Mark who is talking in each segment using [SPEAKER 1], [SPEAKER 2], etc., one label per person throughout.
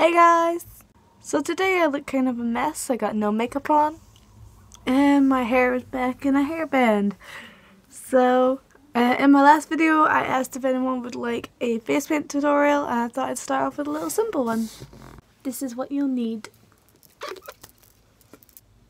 [SPEAKER 1] Hey guys! So today I look kind of a mess. I got no makeup on and my hair is back in a hairband. So in my last video I asked if anyone would like a face paint tutorial and I thought I'd start off with a little simple one. This is what you'll need.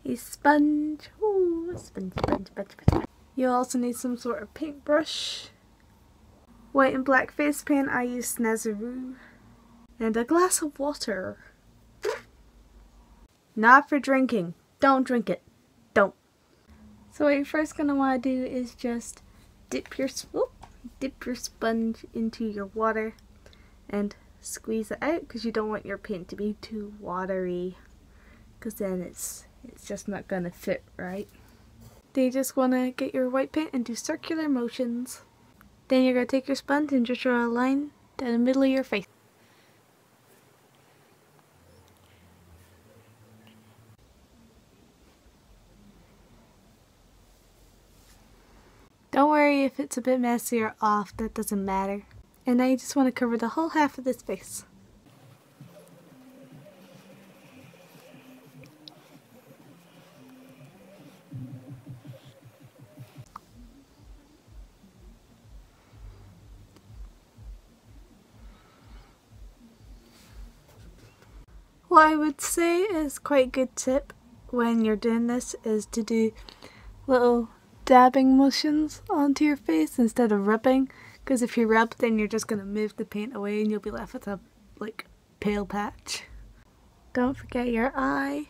[SPEAKER 1] A sponge. Ooh, a sponge. You'll also need some sort of paintbrush. White and black face paint, I use Snazaroo. And a glass of water. Not for drinking. Don't drink it. Don't. So what you're first going to want to do is just dip your sponge into your water and squeeze it out because you don't want your paint to be too watery because then it's just not going to fit right. Then you just want to get your white paint and do circular motions. Then you're going to take your sponge and just draw a line down the middle of your face. Don't worry if it's a bit messy or off, that doesn't matter. And now you just want to cover the whole half of this face. What I would say is quite a good tip when you're doing this is to do little dabbing motions onto your face instead of rubbing, because if you rub then you're just going to move the paint away and you'll be left with a pale patch. Don't forget your eye,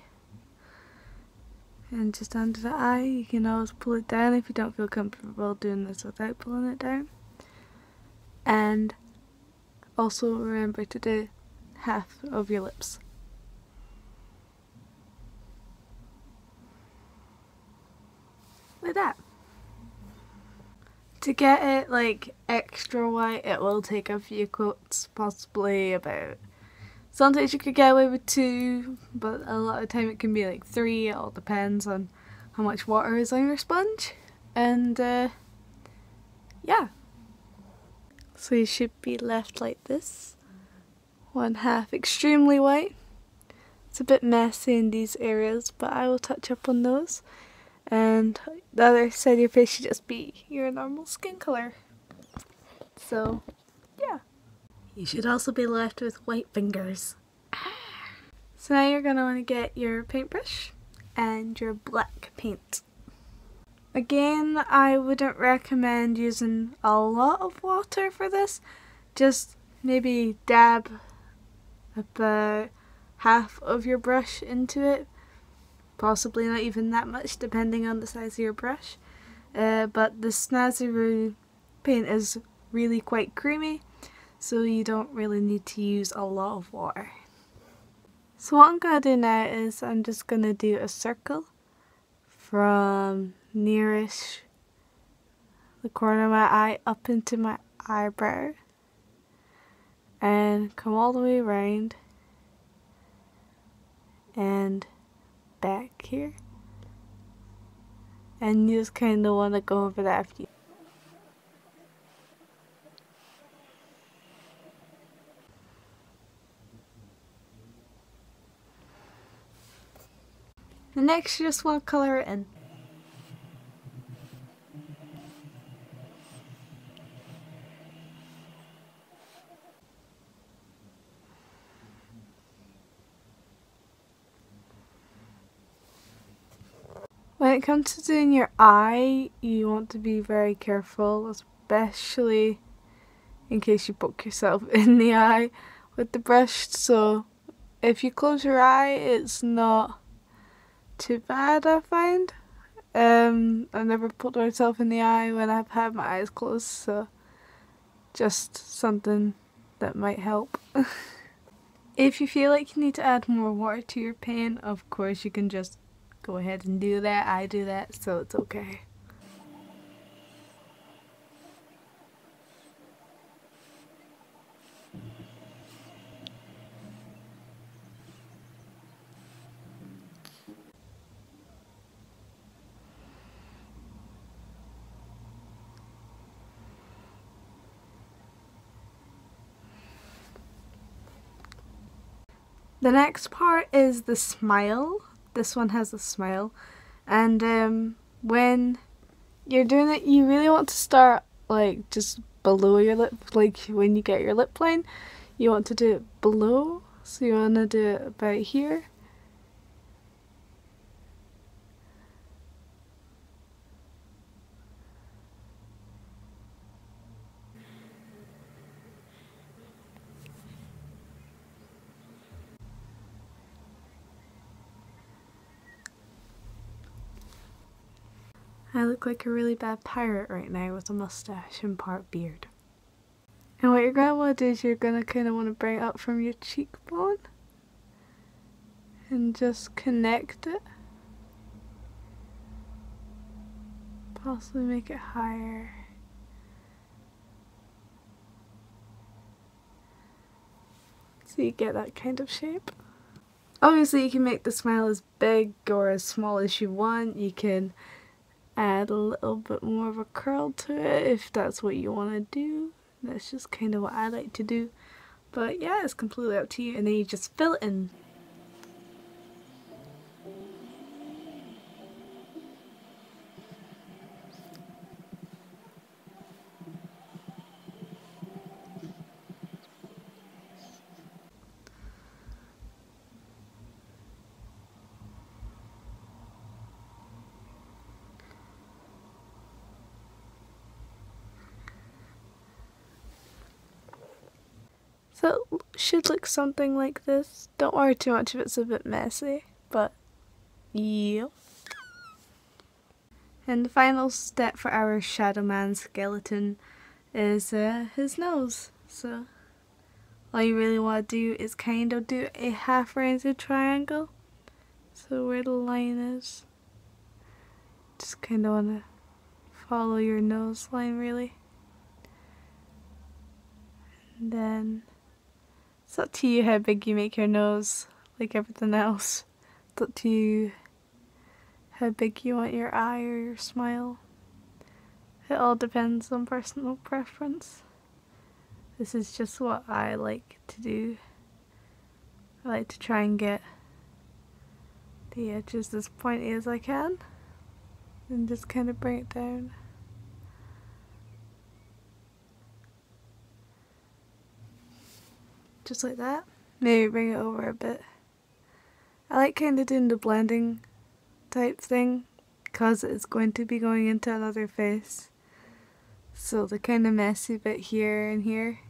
[SPEAKER 1] and just under the eye you can always pull it down if you don't feel comfortable doing this without pulling it down. And also remember to do half of your lips. Like that. To get it extra white, it will take a few coats, possibly about. Sometimes you could get away with 2, but a lot of the time it can be 3. It all depends on how much water is on your sponge. And yeah. So you should be left like this. One half extremely white. It's a bit messy in these areas, but I will touch up on those. And the other side of your face should just be your normal skin color. So, yeah. You should also be left with white fingers. So now you're going to want to get your paintbrush and your black paint. Again, I wouldn't recommend using a lot of water for this. Just maybe dab about half of your brush into it. Possibly not even that much depending on the size of your brush. But the Snazaroo paint is really quite creamy, so you don't really need to use a lot of water. So what I'm going to do now is I'm just going to do a circle from nearish the corner of my eye up into my eyebrow and come all the way around and back here, and you just kind of want to go over that after you. The next you just want to color it in. When it comes to doing your eye, you want to be very careful, especially in case you poke yourself in the eye with the brush. So if you close your eye, it's not too bad, I find. I've never poked myself in the eye when I've had my eyes closed, so just something that might help. If you feel like you need to add more water to your paint, of course you can just go ahead and do that. I do that, so it's okay. The next part is the smile. This one has a smile, and when you're doing it, you really want to start like just below your lip. Like when you get your lip line, you want to do it below, so you want to do it about here. I look like a really bad pirate right now with a mustache and part beard. And what you're going to want to do is you're going to kind of want to bring it up from your cheekbone and just connect it. Possibly make it higher. So you get that kind of shape. Obviously you can make the smile as big or as small as you want. You can add a little bit more of a curl to it if that's what you want to do. That's just kind of what I like to do. But yeah, it's completely up to you. And then you just fill it in. So it should look something like this. Don't worry too much if it's a bit messy, but yeah. And the final step for our Shadow Man skeleton is his nose. So all you really want to do is kind of do a half rounded triangle. So where the line is, just kind of want to follow your nose line really. And then it's up to you how big you make your nose, like everything else. It's up to you how big you want your eye or your smile. It all depends on personal preference. This is just what I like to do. I like to try and get the edges as pointy as I can and just kind of bring it down. Just like that. Maybe bring it over a bit. I like kind of doing the blending type thing because it's going to be going into another face. So the kind of messy bit here and here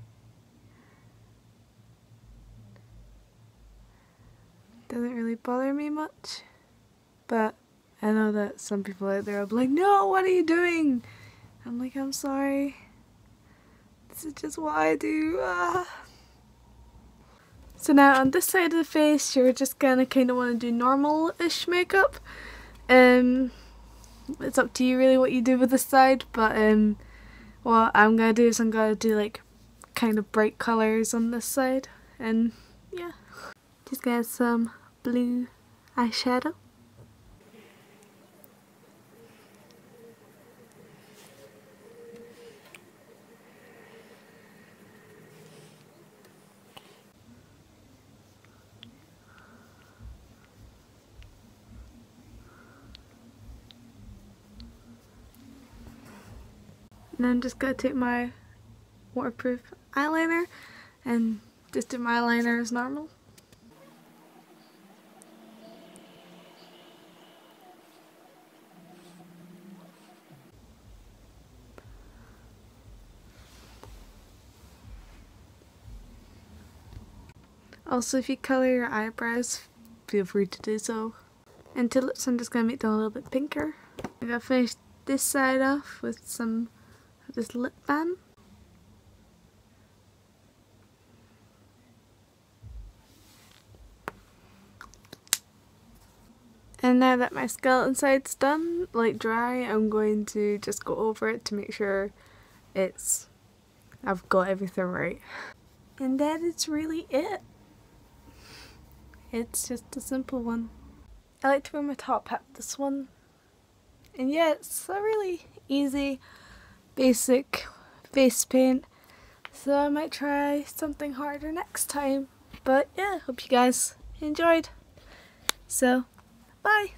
[SPEAKER 1] doesn't really bother me much. But I know that some people out there will be like, no, what are you doing? I'm like, I'm sorry. This is just what I do. So now on this side of the face, you're just gonna kind of want to do normal-ish makeup. It's up to you really what you do with this side, but what I'm gonna do is I'm gonna do like kind of bright colors on this side, and yeah. Just get some blue eyeshadow. And then I'm just gonna take my waterproof eyeliner and just do my eyeliner as normal. Also, if you colour your eyebrows, feel free to do so. And to lips, I'm just gonna make them a little bit pinker. I'm gonna finish this side off with some of this lip balm. And now that my skeleton side's done, like dry, I'm going to just go over it to make sure I've got everything right. And that is really it. It's just a simple one. I like to wear my top hat with this one. And yeah, it's a really easy, basic face paint. So I might try something harder next time. But yeah, hope you guys enjoyed. So, bye!